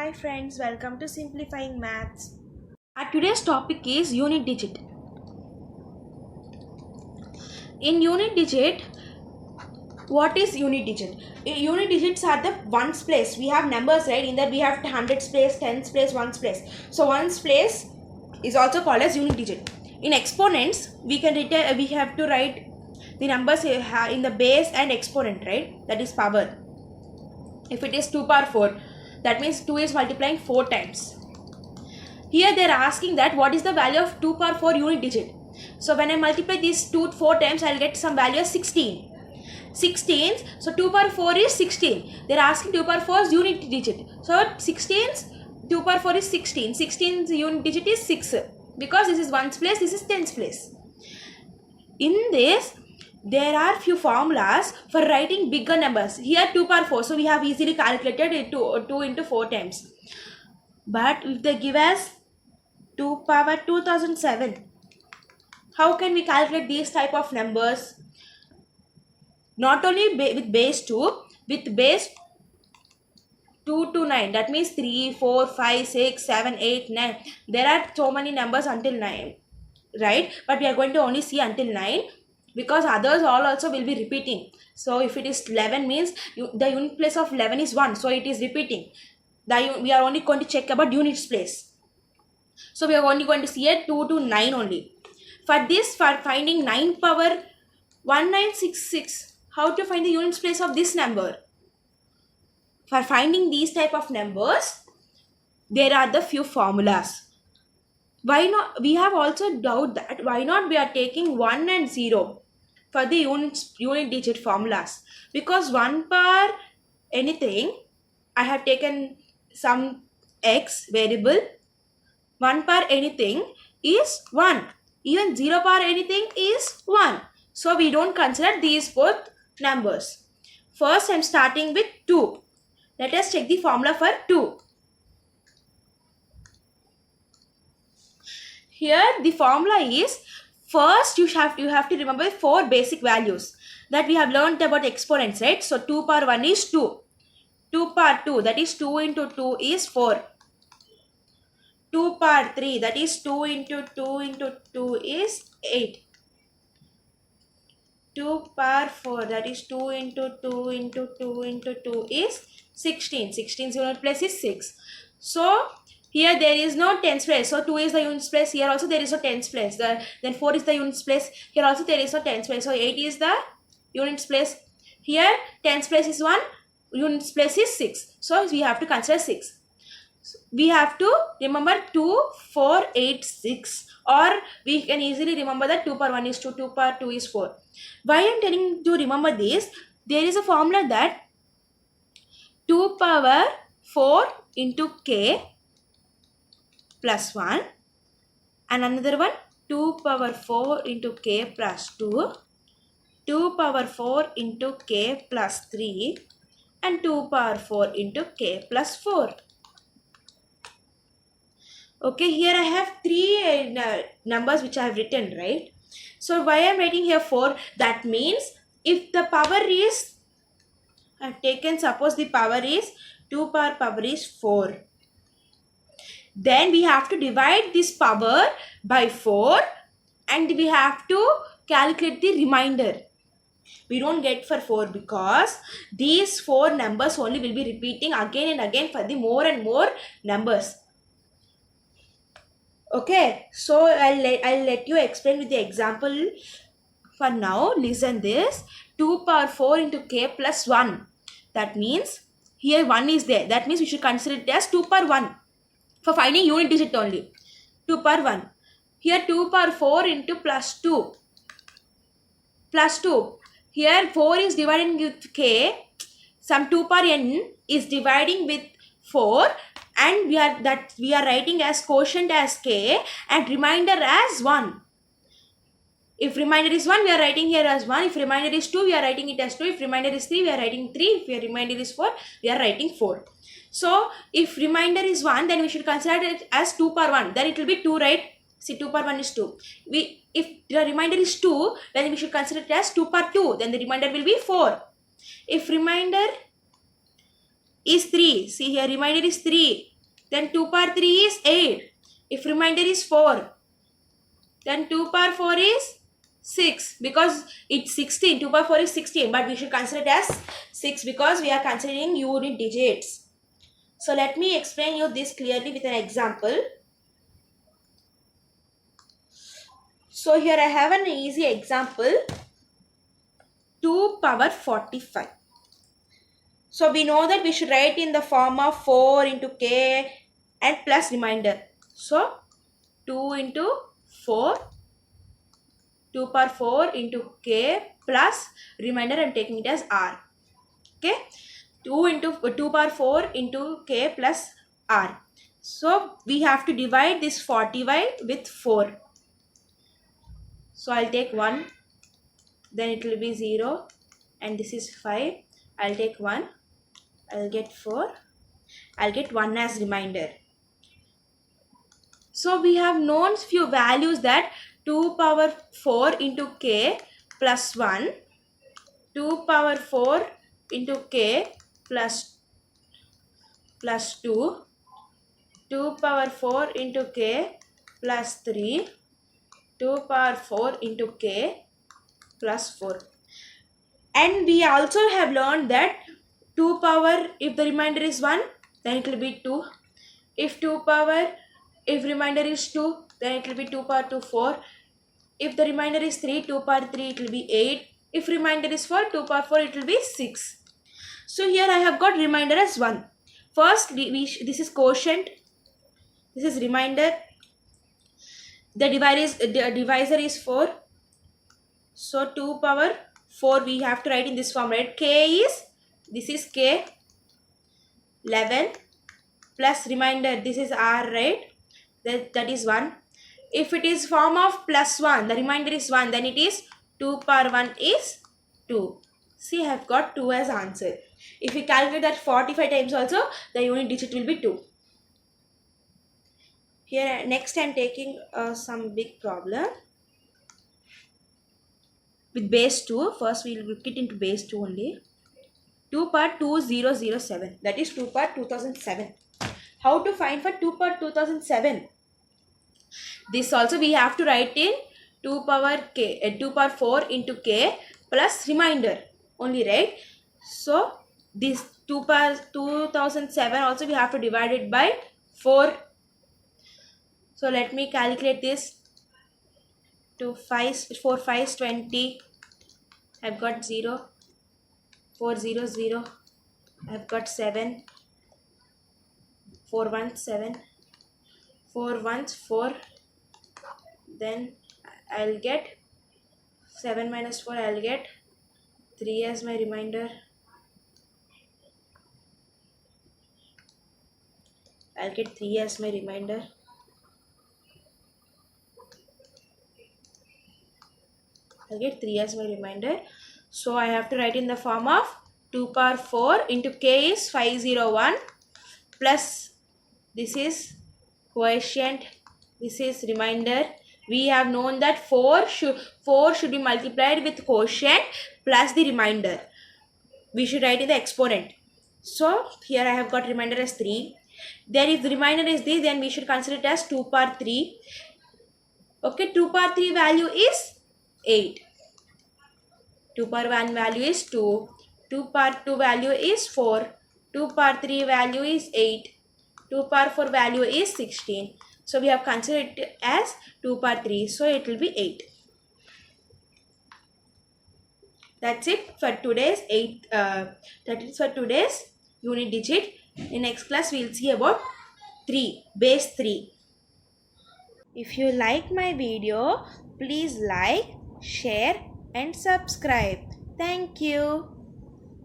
Hi friends, welcome to Simplifying Maths. Our today's topic is unit digit. In unit digit, what is unit digit? Unit digits are the ones place. We have numbers, right? In that we have hundreds place, tens place, ones place. So ones place is also called as unit digit. In exponents, we have to write the numbers in the base and exponent, right? That is power. If it is 2 power 4, that means 2 is multiplying 4 times. Here they are asking that what is the value of 2 power 4 unit digit. So when I multiply these 2 4 times, I will get some value as 16. 16, so 2 power 4 is 16. They are asking 2 power 4 is unit digit. So 16's 2 power 4 is 16. 16's unit digit is 6. Because this is ones place, this is tens place. In this, there are few formulas for writing bigger numbers. Here 2 power 4, so we have easily calculated it to 2 into 4 times. But if they give us 2 power 2007, how can we calculate these type of numbers? Not only with base 2, with base 2 to 9, that means 3, 4, 5, 6, 7, 8, 9. There are so many numbers until 9, right? But we are going to only see until 9 because others all also will be repeating. So if it is 11 means the unit place of 11 is 1, so it is repeating. We are only going to check about units place. So we are only going to see a 2 to 9 only. For this, for finding 9 power 1966, how to find the units place of this number? For finding these type of numbers, there are the few formulas. Why not? We have also doubt that why not we are taking 1 and 0 for the unit digit formulas, because 1 power anything, I have taken some x variable. 1 power anything is 1. Even 0 power anything is 1. So we don't consider these both numbers. First I am starting with 2. Let us check the formula for 2. Here the formula is, first you have to remember 4 basic values that we have learned about exponents, right? So 2 power 1 is 2. 2 power 2, that is 2 into 2 is 4. 2 power 3, that is 2 into 2 into 2 is 8. 2 power 4, that is 2 into 2 into 2 into 2 is 16. 16's unit place is 6. So here there is no tens place. So 2 is the units place. Here also there is no tens place. Then 4 is the units place. Here also there is no tens place. So 8 is the units place. Here tens place is 1. Units place is 6. So we have to consider 6. We have to remember 2, 4, 8, 6. Or we can easily remember that 2 power 1 is 2, 2 power 2 is 4. Why I am telling you to remember this? There is a formula that 2 power 4 into k plus 1, and another one 2 power 4 into k plus 2, 2 power 4 into k plus 3, and 2 power 4 into k plus 4. Okay, here I have 3 numbers which I have written, right? So why I am writing here 4? That means if the power is, I have taken, suppose the power is 2 power is 4. Then we have to divide this power by 4 and we have to calculate the remainder. We don't get for 4 because these 4 numbers only will be repeating again and again for the more and more numbers. Okay, so I'll let you explain with the example. For now, listen this. 2 power 4 into k plus 1. That means here 1 is there. That means we should consider it as 2 power 1. For finding unit digit only. 2 power 1. Here 2 power 4 into plus 2. Plus 2. Here 4 is dividing with k. Some 2 power n is dividing with 4. And we are writing as quotient as k and remainder as 1. If remainder is 1, we are writing here as 1. If remainder is 2, we are writing it as 2. If remainder is 3, we are writing 3. If remainder is 4, we are writing 4. So if remainder is 1, then we should consider it as 2 power 1. Then it will be 2, right? See, 2 power 1 is 2. If the remainder is 2, then we should consider it as 2 power 2. Then the remainder will be 4. If remainder is 3, see here remainder is 3. then 2 power 3 is 8. If remainder is 4, then 2 power 4 is 6 because it's 16. 2 power 4 is 16, but we should consider it as 6 because we are considering unit digits. So let me explain you this clearly with an example. So here I have an easy example. 2 power 45. So we know that we should write in the form of 4 into k and plus remainder. So 2 into 4, 2 power 4 into k plus remainder, I am taking it as r. Okay, 2 power 4 into k plus r. So we have to divide this 40y with 4. So I'll take 1, then it will be 0, and this is 5. I'll take 1, I'll get 4, I'll get 1 as remainder. So we have known few values that 2 power 4 into k plus 1, 2 power 4 into k plus 2, 2 power 4 into k plus 3, 2 power 4 into k plus 4. And we also have learned that 2 power, if the remainder is 1, then it will be 2. If remainder is 2, then it will be 2 power 2, 4. If the remainder is 3, 2 power 3, it will be 8. If remainder is 4, 2 power 4, it will be 6. So here I have got remainder as 1. First, this is quotient. This is remainder. The divisor is 4. So 2 power 4 we have to write in this form, right? This is k, 11 plus remainder, this is r, right? That is 1. If it is form of plus 1, the remainder is 1, then it is 2 power 1 is 2. See, I have got 2 as answer. If we calculate that 45 times also, the unit digit will be 2. Here next I am taking some big problem with base 2. First we will look it into base 2 only. 2 power 2007, that is 2 power 2007. How to find for 2 power 2007? This also we have to write in 2 power 4 into k plus remainder only, right? So this 2 power 2007 also we have to divide it by 4. So let me calculate this. 4 5 20. I've got 0. 4 0 0. I've got 7. 4 1 7. 4 1s 4. Then I'll get 7 minus 4. I'll get 3 as my remainder. I'll get 3 as my remainder. I'll get 3 as my remainder. So I have to write in the form of 2 power 4 into k is 501 plus this is quotient, this is remainder. We have known that 4 should be multiplied with quotient plus the remainder. We should write in the exponent. So here I have got remainder as 3. Then if the remainder is this, then we should consider it as 2 power 3. Okay, 2 power 3 value is 8. 2 power 1 value is 2. 2 power 2 value is 4. 2 power 3 value is 8. 2 power 4 value is 16. So we have considered it as 2 power 3. So it will be 8. That's it for today's unit digit. In next class we will see about base 3. If you like my video, please like, share and subscribe. Thank you.